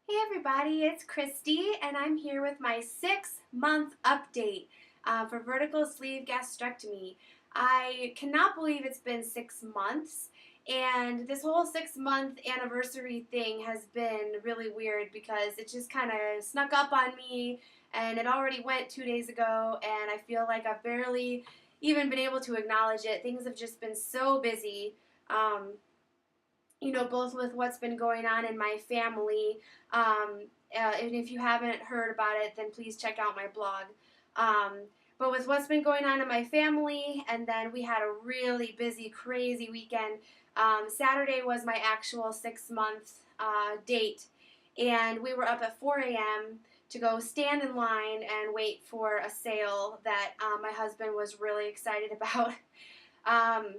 Hey everybody, it's Christy, and I'm here with my 6-month update for vertical sleeve gastrectomy. I cannot believe it's been 6 months, and this whole 6-month anniversary thing has been really weird because it just kind of snuck up on me, and it already went 2 days ago, and I feel like I've barely even been able to acknowledge it. Things have just been so busy. Um, both with what's been going on in my family. And if you haven't heard about it, then please check out my blog. Um, but with what's been going on in my family, and then we had a really busy, crazy weekend. Saturday was my actual 6-month date, and we were up at 4 a.m. to go stand in line and wait for a sale that my husband was really excited about. Um,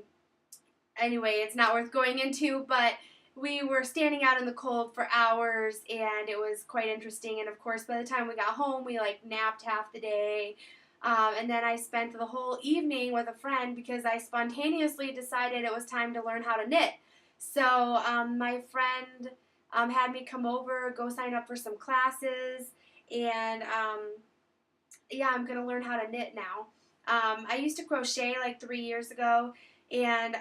anyway, it's not worth going into, but we were standing out in the cold for hours and it was quite interesting. And of course, by the time we got home, we napped half the day. And then I spent the whole evening with a friend because I spontaneously decided it was time to learn how to knit. So my friend had me come over, go sign up for some classes, and yeah, I'm going to learn how to knit now. I used to crochet like 3 years ago, and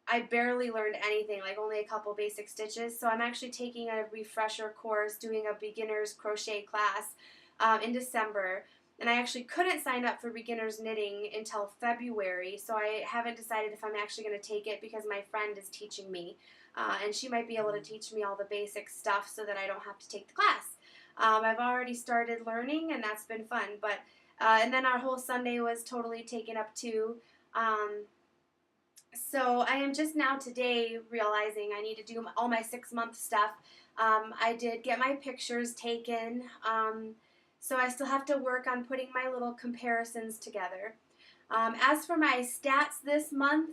I barely learned anything, like only a couple basic stitches. So I'm actually taking a refresher course, doing a beginner's crochet class in December. And I actually couldn't sign up for beginner's knitting until February, so I haven't decided if I'm actually going to take it because my friend is teaching me. And she might be able to teach me all the basic stuff so that I don't have to take the class. I've already started learning, and that's been fun. But and then our whole Sunday was totally taken up too. Um, so I am just now today realizing I need to do all my 6-month stuff. I did get my pictures taken, so I still have to work on putting my little comparisons together. As for my stats this month,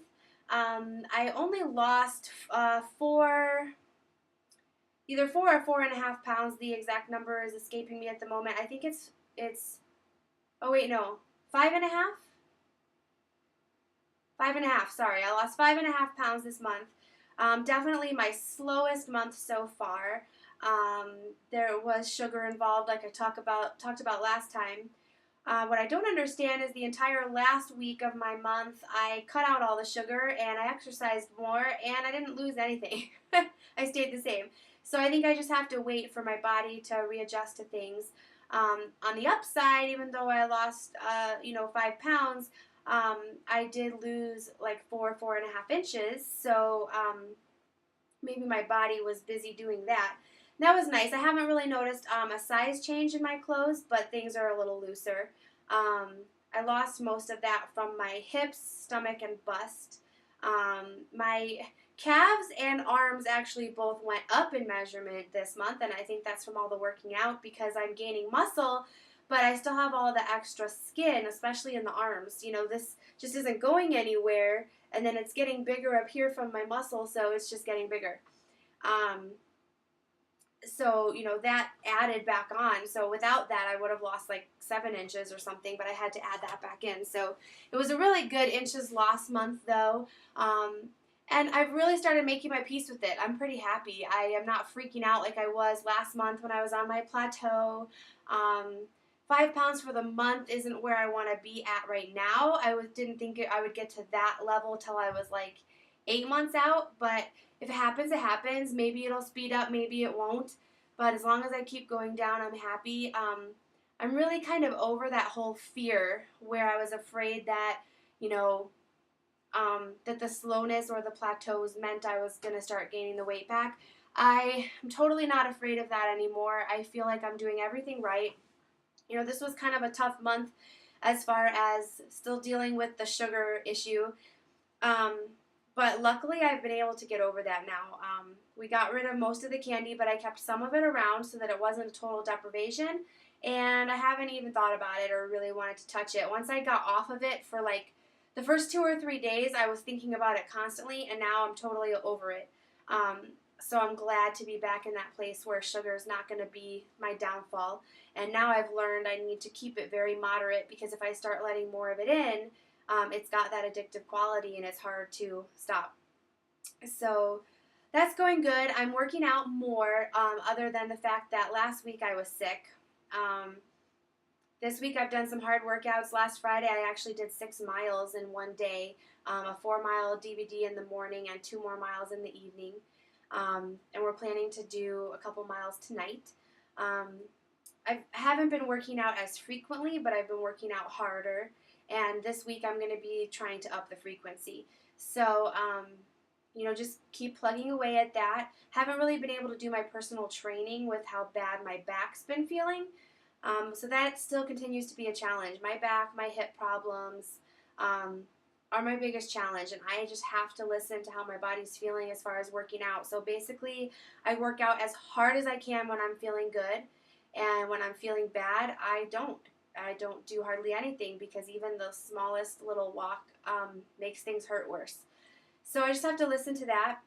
I only lost either 4 or 4.5 pounds. The exact number is escaping me at the moment. I think it's. Oh wait, no, 5.5. 5.5. Sorry, I lost 5.5 pounds this month. Definitely my slowest month so far. There was sugar involved, like I talked about last time. What I don't understand is the entire last week of my month, I cut out all the sugar and I exercised more, and I didn't lose anything. I stayed the same. So I think I just have to wait for my body to readjust to things. On the upside, even though I lost, 5 pounds, I did lose like 4.5 inches. So maybe my body was busy doing that. That was nice. I haven't really noticed a size change in my clothes, but things are a little looser. I lost most of that from my hips, stomach, and bust. My calves and arms actually both went up in measurement this month, and I think that's from all the working out because I'm gaining muscle, but I still have all the extra skin, especially in the arms. This just isn't going anywhere, and then it's getting bigger up here from my muscle, so it's just getting bigger. Um, so that added back on. So without that, I would have lost like 7 inches or something, but I had to add that back in. So it was a really good inches lost month, though. And I've really started making my peace with it. I'm pretty happy. I am not freaking out like I was last month when I was on my plateau. 5 pounds for the month isn't where I want to be at right now. Didn't think I would get to that level till I was like 8 months out, but if it happens, it happens. Maybe it'll speed up, maybe it won't. But as long as I keep going down, I'm happy. I'm really kind of over that whole fear where I was afraid that, you know, that the slowness or the plateaus meant I was going to start gaining the weight back. I am totally not afraid of that anymore. I feel like I'm doing everything right. This was kind of a tough month as far as still dealing with the sugar issue. Um, but luckily, I've been able to get over that now. We got rid of most of the candy, but I kept some of it around so that it wasn't a total deprivation. And I haven't even thought about it or really wanted to touch it. Once I got off of it for like the first 2 or 3 days, I was thinking about it constantly, and now I'm totally over it. So I'm glad to be back in that place where sugar is not going to be my downfall. And now I've learned I need to keep it very moderate because if I start letting more of it in, it's got that addictive quality and it's hard to stop. So That's going good. I'm working out more, other than the fact that last week I was sick. Um, this week I've done some hard workouts. Last Friday I actually did 6 miles in one day, a 4 mile DVD in the morning and 2 more miles in the evening. And we're planning to do a couple miles tonight. Um, I haven't been working out as frequently, but I've been working out harder. And this week I'm going to be trying to up the frequency. So, just keep plugging away at that. Haven't really been able to do my personal training with how bad my back's been feeling. So that still continues to be a challenge. My back, my hip problems are my biggest challenge, and I just have to listen to how my body's feeling as far as working out. So basically, I work out as hard as I can when I'm feeling good, and when I'm feeling bad, I don't. I don't do hardly anything because even the smallest little walk makes things hurt worse. So I just have to listen to that.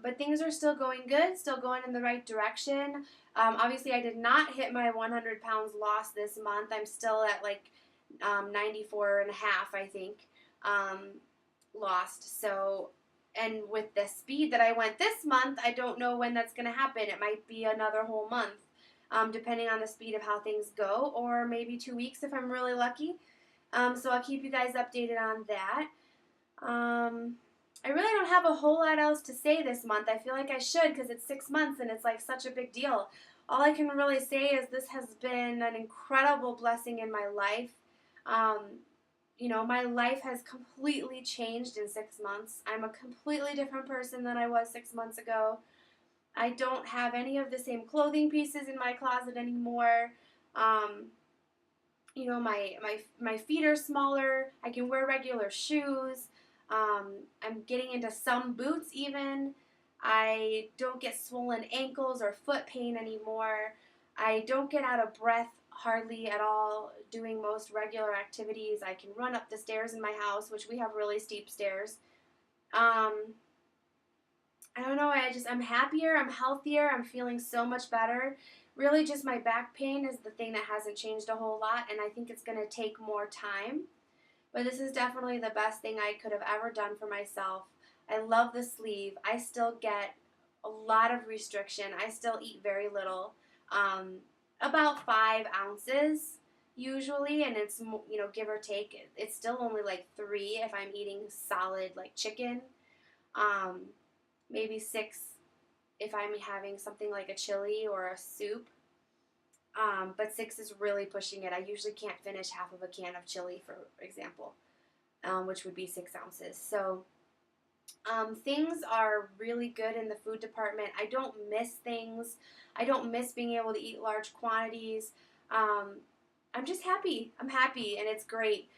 But things are still going good, still going in the right direction. Obviously, I did not hit my 100 pounds loss this month. I'm still at like 94 and a half, I think, lost. So, and with the speed that I went this month, I don't know when that's going to happen. It might be another whole month, depending on the speed of how things go, or maybe 2 weeks if I'm really lucky. So I'll keep you guys updated on that. I really don't have a whole lot else to say this month. I feel like I should because it's 6 months and it's like such a big deal. All I can really say is this has been an incredible blessing in my life. My life has completely changed in 6 months. I'm a completely different person than I was 6 months ago. I don't have any of the same clothing pieces in my closet anymore. My feet are smaller. I can wear regular shoes. I'm getting into some boots even. I don't get swollen ankles or foot pain anymore. I don't get out of breath hardly at all doing most regular activities. I can run up the stairs in my house, which we have really steep stairs. I don't know, I'm happier, I'm healthier, I'm feeling so much better. Really just my back pain is the thing that hasn't changed a whole lot, and I think it's going to take more time. But this is definitely the best thing I could have ever done for myself. I love the sleeve. I still get a lot of restriction. I still eat very little, about 5 ounces usually, and it's, give or take. It's still only like 3 if I'm eating solid like chicken. Maybe 6 if I'm having something like a chili or a soup. But 6 is really pushing it. I usually can't finish half of a can of chili, for example, which would be 6 ounces. So things are really good in the food department. I don't miss things. I don't miss being able to eat large quantities. I'm just happy. I'm happy, and it's great.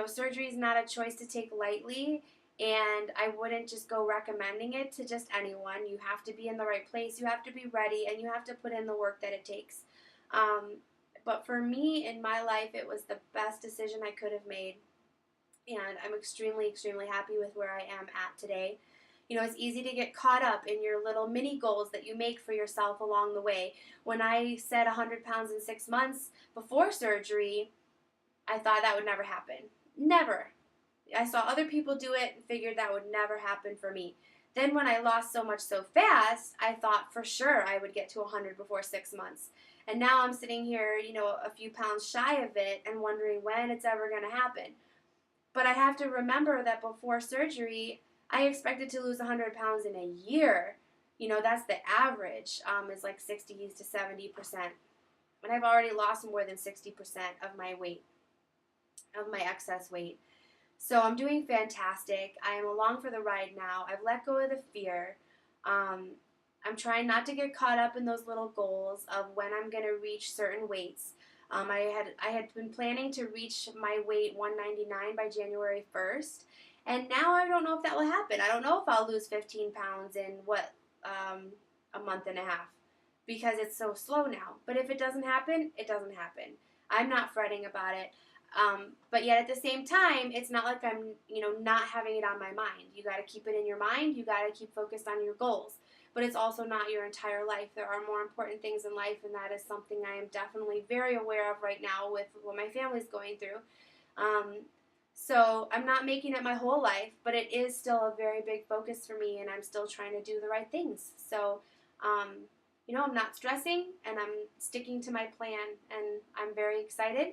Surgery is not a choice to take lightly, and I wouldn't just go recommending it to just anyone. You have to be in the right place. You have to be ready, and you have to put in the work that it takes. But for me, in my life, it was the best decision I could have made. And I'm extremely, extremely happy with where I am at today. It's easy to get caught up in your little mini goals that you make for yourself along the way. When I said 100 pounds in 6 months before surgery, I thought that would never happen. Never. I saw other people do it and figured that would never happen for me. Then when I lost so much so fast, I thought for sure I would get to 100 before 6 months. And now I'm sitting here, a few pounds shy of it and wondering when it's ever going to happen. But I have to remember that before surgery, I expected to lose 100 pounds in a year. That's the average, is like 60 to 70%. And I've already lost more than 60% of my weight, of my excess weight. So I'm doing fantastic. I am along for the ride now. I've let go of the fear. I'm trying not to get caught up in those little goals of when I'm going to reach certain weights. I had been planning to reach my weight 199 by January 1st, and now I don't know if that will happen. I don't know if I'll lose 15 pounds in a month and a half, because it's so slow now. But if it doesn't happen, it doesn't happen. I'm not fretting about it. But yet at the same time, it's not like I'm, not having it on my mind. You got to keep it in your mind. You got to keep focused on your goals. But it's also not your entire life. There are more important things in life, and that is something I am definitely very aware of right now with what my family's going through. So I'm not making it my whole life, but it is still a very big focus for me, and I'm still trying to do the right things. So, um, I'm not stressing, and I'm sticking to my plan, and I'm very excited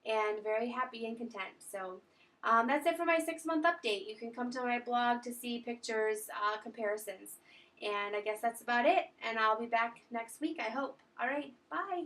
and very happy and content. So that's it for my 6 month update. You can come to my blog to see pictures, comparisons. And I guess that's about it. And I'll be back next week, I hope. All right, bye.